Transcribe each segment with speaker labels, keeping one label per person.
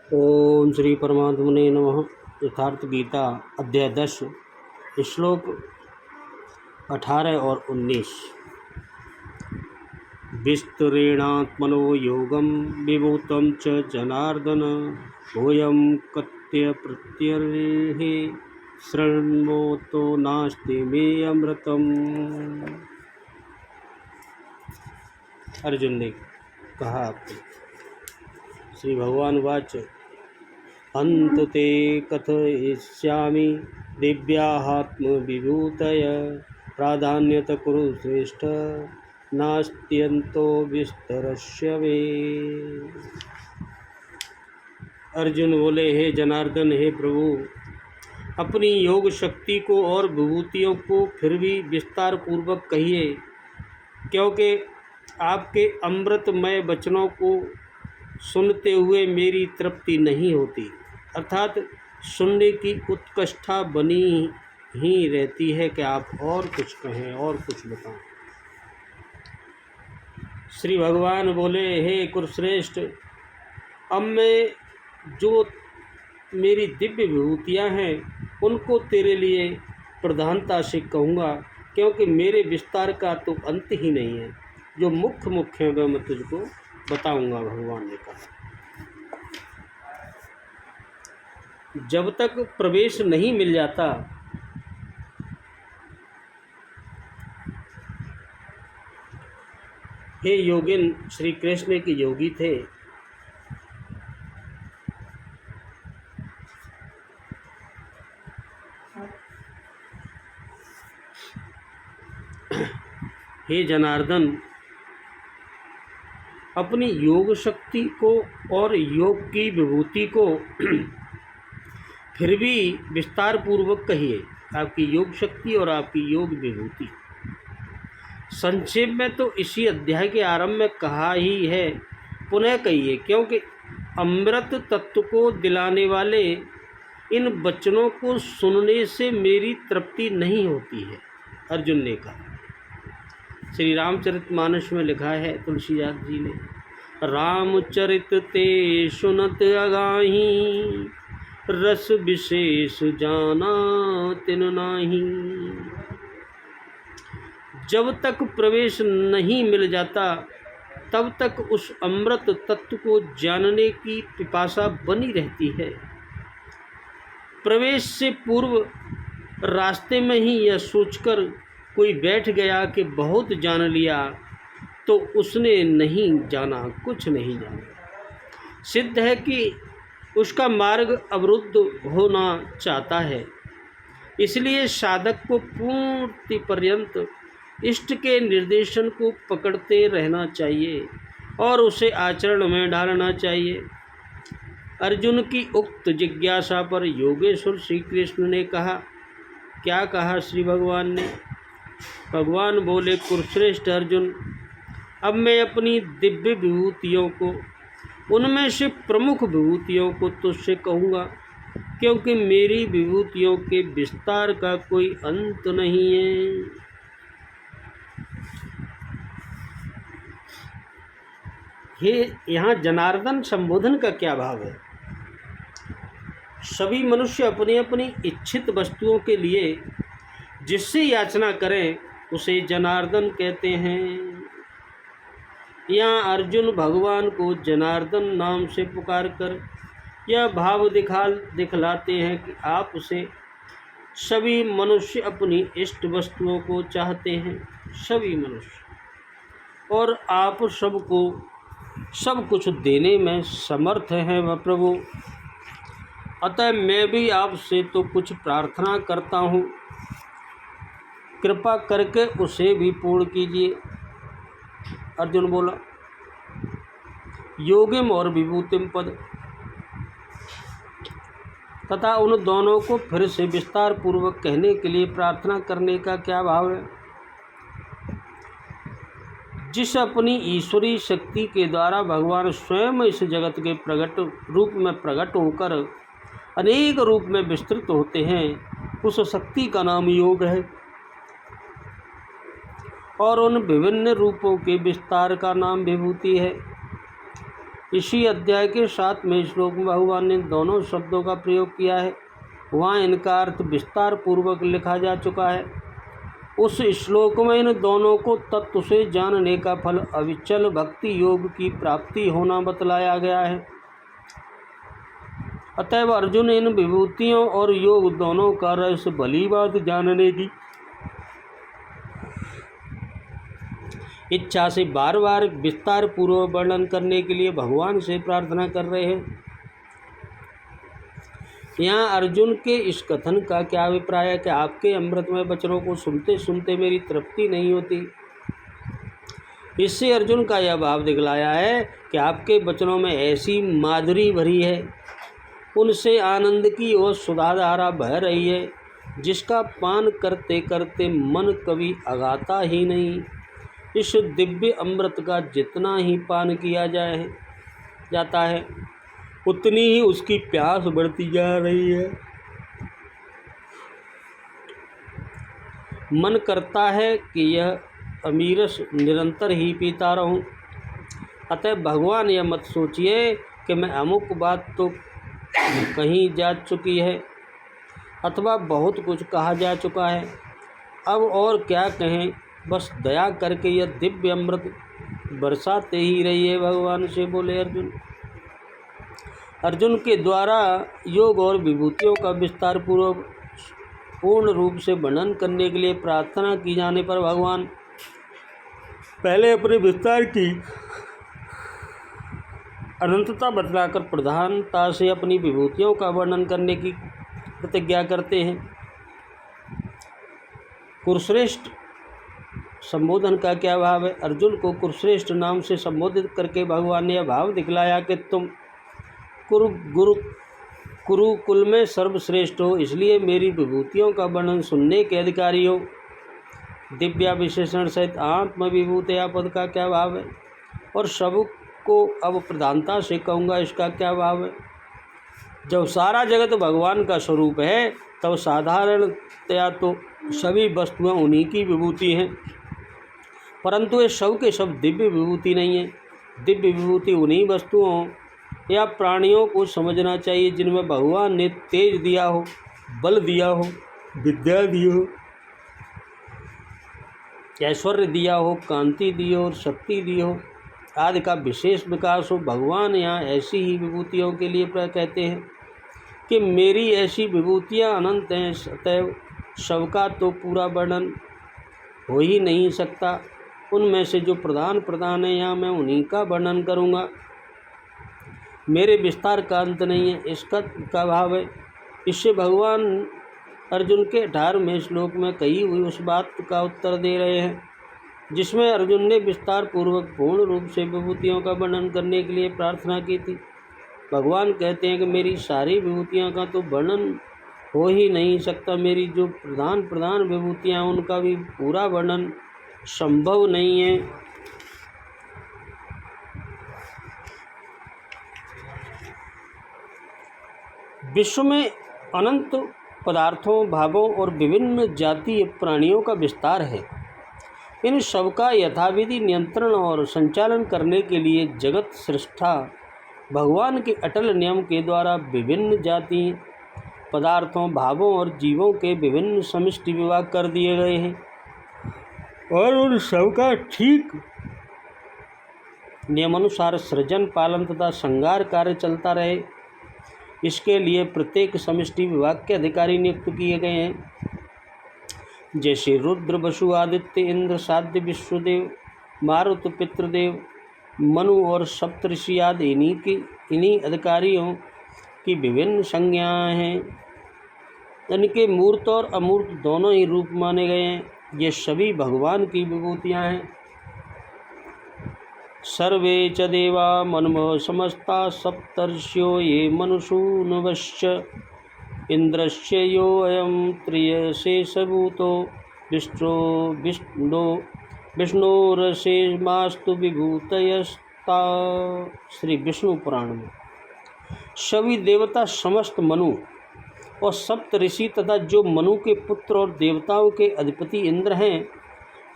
Speaker 1: ओम श्री परमात्मने नमः। यथार्थ गीता अध्याय 10 श्लोक 18 और 19। विस्तरेणात्मनो योगं विभूतं च जनार्दन भूयं कत्य प्रत्यर्हि शृण्वतो नास्ति मे अमृतम्। अर्जुन ने कहा, श्री भगवान वाच अंतते कथयिष्यामि दिव्यात्मविभूतय प्राधान्यत कुरु श्रेष्ठ नास्त्यन्तो विस्तरस्य वे। अर्जुन बोले, हे जनार्दन, हे प्रभु, अपनी योग शक्ति को और विभूतियों को फिर भी विस्तार पूर्वक कहिए, क्योंकि आपके अमृतमय वचनों को सुनते हुए मेरी तृप्ति नहीं होती, अर्थात सुनने की उत्कंठा बनी ही रहती है कि आप और कुछ कहें और कुछ बताएं। श्री भगवान बोले, हे कुरुश्रेष्ठ, अब मैं जो मेरी दिव्य विभूतियां हैं उनको तेरे लिए प्रधानता से कहूँगा, क्योंकि मेरे विस्तार का तो अंत ही नहीं है। जो मुख्य मुख्य है वह मैं तुझको बताऊंगा। भगवान ने कहा, जब तक प्रवेश नहीं मिल जाता हे योगिन, श्री कृष्ण के योगी थे। हे जनार्दन, अपनी योग शक्ति को और योग की विभूति को फिर भी विस्तार पूर्वक कहिए। आपकी योग शक्ति और आपकी योग विभूति संक्षेप में तो इसी अध्याय के आरंभ में कहा ही है, पुनः कहिए, क्योंकि अमृत तत्व को दिलाने वाले इन वचनों को सुनने से मेरी तृप्ति नहीं होती है। अर्जुन ने कहा। श्री रामचरितमानस में लिखा है, तुलसीदास जी ने, रामचरित ते सुनत अगाही रस विशेष जाना तिन नाही। जब तक प्रवेश नहीं मिल जाता तब तक उस अमृत तत्व को जानने की पिपासा बनी रहती है। प्रवेश से पूर्व रास्ते में ही यह सोचकर कोई बैठ गया कि बहुत जान लिया, तो उसने नहीं जाना, कुछ नहीं जाना। सिद्ध है कि उसका मार्ग अवरुद्ध होना चाहता है। इसलिए साधक को पूर्ति पर्यंत इष्ट के निर्देशन को पकड़ते रहना चाहिए और उसे आचरण में डालना चाहिए। अर्जुन की उक्त जिज्ञासा पर योगेश्वर श्री कृष्ण ने कहा, क्या कहा श्री भगवान ने? भगवान बोले, कुरुश्रेष्ठ अर्जुन, अब मैं अपनी दिव्य विभूतियों को, उनमें से प्रमुख विभूतियों को तुझसे कहूँगा, क्योंकि मेरी विभूतियों के विस्तार का कोई अंत नहीं है। ये यहाँ जनार्दन संबोधन का क्या भाव है? सभी मनुष्य अपनी अपनी इच्छित वस्तुओं के लिए जिससे याचना करें उसे जनार्दन कहते हैं। यहाँ अर्जुन भगवान को जनार्दन नाम से पुकार कर यह भाव दिखलाते हैं कि आप उसे, सभी मनुष्य अपनी इष्ट वस्तुओं को चाहते हैं, सभी मनुष्य, और आप सबको सब कुछ देने में समर्थ हैं वह प्रभु। अतः मैं भी आपसे तो कुछ प्रार्थना करता हूँ, कृपा करके उसे भी पूर्ण कीजिए। अर्जुन बोला, योगिम और विभूतिम पद तथा उन दोनों को फिर से विस्तार पूर्वक कहने के लिए प्रार्थना करने का क्या भाव है? जिस अपनी ईश्वरीय शक्ति के द्वारा भगवान स्वयं इस जगत के प्रकट होकर अनेक रूप में विस्तृत होते हैं, उस शक्ति का नाम योग है, और उन विभिन्न रूपों के विस्तार का नाम विभूति है। इसी अध्याय के 7वें श्लोक में भगवान ने दोनों शब्दों का प्रयोग किया है। वहाँ इनका अर्थ विस्तार पूर्वक लिखा जा चुका है। उस श्लोक में इन दोनों को तत्व से जानने का फल अविचल भक्ति योग की प्राप्ति होना बतलाया गया है। अतएव अर्जुन इन विभूतियों और योग दोनों का रहस्य भली बात जानने की इच्छा से बार बार विस्तार पूर्वक वर्णन करने के लिए भगवान से प्रार्थना कर रहे हैं। यहाँ अर्जुन के इस कथन का क्या अभिप्राय है कि आपके अमृतमय वचनों को सुनते सुनते मेरी तृप्ति नहीं होती। इससे अर्जुन का यह भाव दिखलाया है कि आपके वचनों में ऐसी माधुरी भरी है, उनसे आनंद की और सुधाधारा बह रही है, जिसका पान करते करते मन कभी अगाता ही नहीं। इस दिव्य अमृत का जितना ही पान किया जाता है, उतनी ही उसकी प्यास बढ़ती जा रही है। मन करता है कि यह अमीरस निरंतर ही पीता रहूं। अतः भगवान यह मत सोचिए कि मैं अमुक बात तो कहीं जा चुकी है अथवा बहुत कुछ कहा जा चुका है, अब और क्या कहें, बस दया करके यह दिव्य अमृत बरसाते ही रहिए, भगवान से बोले अर्जुन। अर्जुन के द्वारा योग और विभूतियों का विस्तार पूर्वक पूर्ण रूप से वर्णन करने के लिए प्रार्थना की जाने पर भगवान पहले अपने विस्तार की अनंतता बतलाकर प्रधानता से अपनी विभूतियों का वर्णन करने की प्रतिज्ञा करते हैं। कुरुश्रेष्ठ संबोधन का क्या भाव है? अर्जुन को कुरुश्रेष्ठ नाम से संबोधित करके भगवान ने यह भाव दिखलाया कि तुम कुरुकुल में सर्वश्रेष्ठ हो, इसलिए मेरी विभूतियों का वर्णन सुनने के अधिकारी हो। दिव्या विशेषण सहित आत्म विभूतिया पद का क्या भाव है? और सब को अब प्रधानता से कहूँगा, इसका क्या भाव है? जब सारा जगत भगवान का स्वरूप है, तब साधारणतया तो सभी वस्तुएं उन्हीं की विभूति हैं, परंतु ये सब के सब दिव्य विभूति नहीं है। दिव्य विभूति उन्हीं वस्तुओं या प्राणियों को समझना चाहिए जिनमें भगवान ने तेज दिया हो, बल दिया हो, विद्या दी हो, ऐश्वर्य दिया हो, कांति दी हो और शक्ति दी हो, आदि का विशेष विकास हो। भगवान यहाँ ऐसी ही विभूतियों के लिए कहते हैं कि मेरी ऐसी विभूतियाँ अनंत हैं, अतएव सबका तो पूरा वर्णन हो ही नहीं सकता। उनमें से जो प्रधान है, यहाँ मैं उन्हीं का वर्णन करूँगा। मेरे विस्तार का अंत नहीं है, इसका का भाव है। इससे भगवान अर्जुन के 18वें श्लोक में कही हुई उस बात का उत्तर दे रहे हैं जिसमें अर्जुन ने विस्तार पूर्वक पूर्ण रूप से विभूतियों का वर्णन करने के लिए प्रार्थना की थी। भगवान कहते हैं कि मेरी सारी विभूतियों का तो वर्णन हो ही नहीं सकता। मेरी जो प्रधान विभूतियाँ उनका भी पूरा वर्णन संभव नहीं है। विश्व में अनंत पदार्थों, भावों और विभिन्न जातीय प्राणियों का विस्तार है। इन सब का यथाविधि नियंत्रण और संचालन करने के लिए जगत सृष्टा भगवान के अटल नियम के द्वारा विभिन्न जाति, पदार्थों, भावों और जीवों के विभिन्न समष्टि विभाग कर दिए गए हैं और उन सब का ठीक नियमानुसार सृजन, पालन तथा संहार कार्य चलता रहे, इसके लिए प्रत्येक समष्टि विभाग के अधिकारी नियुक्त किए गए हैं। जैसे रुद्र, वसु, आदित्य, इंद्र, साध्य, विश्वदेव, मारुत, पितृदेव, मनु और सप्तऋषि आदि इन्हीं अधिकारियों की विभिन्न संज्ञाएँ हैं। इनके मूर्त और अमूर्त दोनों ही रूप माने गए हैं। ये सभी भगवान की विभूतियाँ हैं। सर्वे च देवा मनमो समस्ता सप्तर्षियो ये मनुषूनवश्च इंद्रस्य यो अयं त्रियशेषभूतो विष्णोरशेषमास्तु विभूतयस्ता। श्री विष्णु पुराण में सभी देवता, समस्त मनु और सप्त ऋषि तथा जो मनु के पुत्र और देवताओं के अधिपति इंद्र हैं,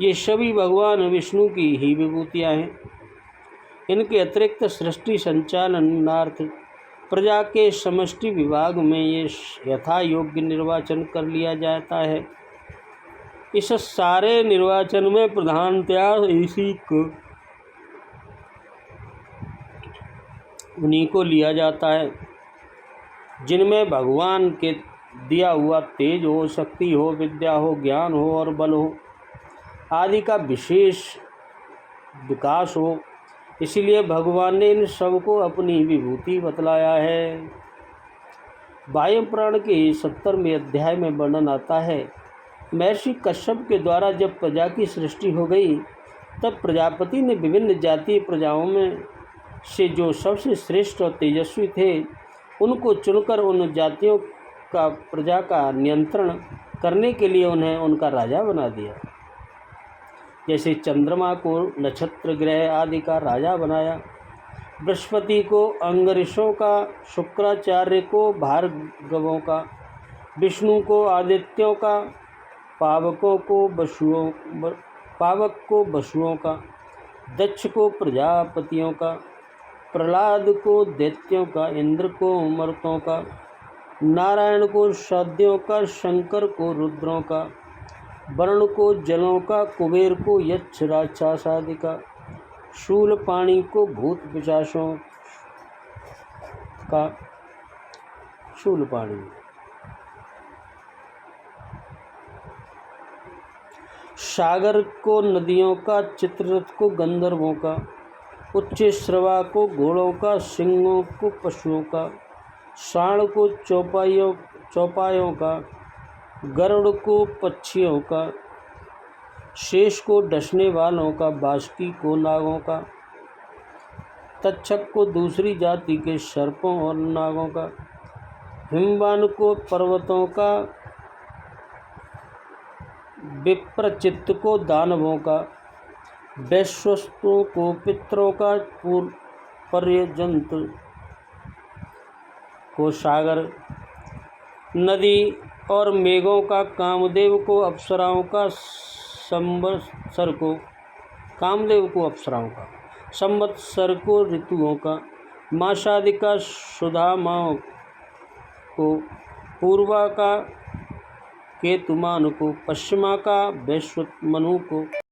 Speaker 1: ये सभी भगवान विष्णु की ही विभूतियाँ हैं। इनके अतिरिक्त सृष्टि संचालनार्थ प्रजा के समष्टि विभाग में ये यथा योग्य निर्वाचन कर लिया जाता है। इस सारे निर्वाचन में प्रधानतया इसी को उन्हीं को लिया जाता है जिनमें भगवान के दिया हुआ तेज हो, शक्ति हो, विद्या हो, ज्ञान हो और बल हो आदि का विशेष विकास हो। इसलिए भगवान ने इन सबको अपनी विभूति बतलाया है। वायु पुराण के 70वें अध्याय में वर्णन आता है, महर्षि कश्यप के द्वारा जब प्रजा की सृष्टि हो गई तब प्रजापति ने विभिन्न जातीय प्रजाओं में से जो सबसे श्रेष्ठ और तेजस्वी थे उनको चुनकर उन जातियों का प्रजा का नियंत्रण करने के लिए उन्हें उनका राजा बना दिया। जैसे चंद्रमा को नक्षत्र ग्रह आदि का राजा बनाया, बृहस्पति को अंगरिषों का, शुक्राचार्य को भार्गवों का, विष्णु को आदित्यों का, पावक को वसुओं का, दक्ष को प्रजापतियों का, प्रहलाद को दैत्यों का, इंद्र को मरुतों का, नारायण को साध्यों का, शंकर को रुद्रों का, वरुण को जलों का, कुबेर को यक्ष राक्षस आदि का, शूलपाणि को भूत पिशाचों का, शूलपाणि, सागर को नदियों का, चित्ररथ को गंधर्वों का, उच्च श्रवा को घोड़ों का, सिंहों को पशुओं का, साण को चौपायों का, गरुड़ को पक्षियों का, शेष को डसने वालों का, बासुकी को नागों का, तक्षक को दूसरी जाति के सर्पों और नागों का, हिमवान को पर्वतों का, विप्रचित्त को दानवों का, वैश्वस्तों को पितरों का, पर्यजंत को सागर, नदी और मेघों का, कामदेव को अप्सराओं का, संवत्सर को कामदेव को अप्सराओं का, संवत्सर को ऋतुओं का, मासादि का सुधामाओं को, पूर्वा का केतुमान को, पश्चिमा का वैश्वमनु को,